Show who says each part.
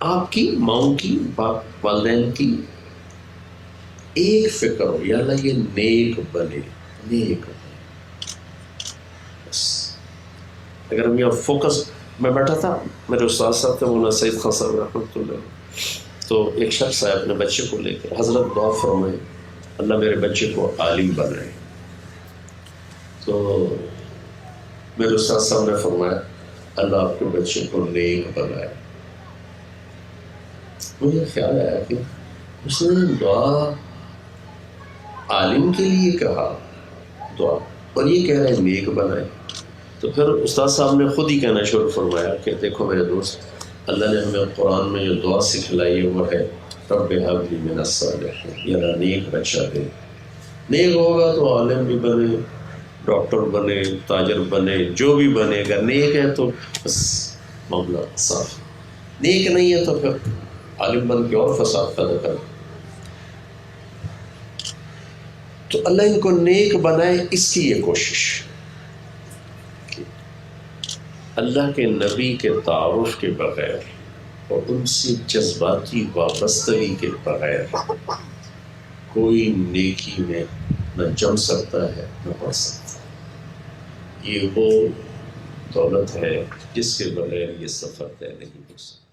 Speaker 1: آپ کی ماؤں کی باپ والدین کی ایک فکر ہو، یا اللہ یہ نیک بنے، نیک بنے بس۔ اگر ہم یہ فوکس، میں بیٹھا تھا، میرے استاد صاحب تھے مولانا سعید خان صاحب رحمۃ اللہ، تو ایک شخص آیا اپنے بچے کو لے کر، حضرت دعا فرمائے اللہ میرے بچے کو عالم بنائے۔ تو میرے استاد صاحب نے فرمایا اللہ آپ کے بچے کو نیک بنائے۔ مجھے خیال آیا کہ اس نے دعا عالم کے لیے کہا دعا، اور یہ کہہ رہے ہیں نیک بنائے۔ تو پھر استاد صاحب نے خود ہی کہنا شروع فرمایا کہ دیکھو میرے دوست، اللہ نے ہمیں قرآن میں جو دعا سکھلائی ہے وہ ہے رب هب لی من الصالحین، یا اللہ نیک بچہ دے۔ نیک ہوگا تو عالم بھی بنے، ڈاکٹر بنے، تاجر بنے، جو بھی بنے، اگر نیک ہے تو بس معاملہ صاف، نیک نہیں ہے تو پھر عالم بن کے اور فساد پیدا کر۔ تو اللہ ان کو نیک بنائے، اس کی یہ کوشش۔ اللہ کے نبی کے تعارف کے بغیر اور ان سے جذباتی وابستگی کے بغیر کوئی نیکی میں نہ جم سکتا ہے نہ بڑھ سکتا ہے۔ یہ وہ دولت ہے جس کے بغیر یہ سفر طے نہیں ہو سکتا۔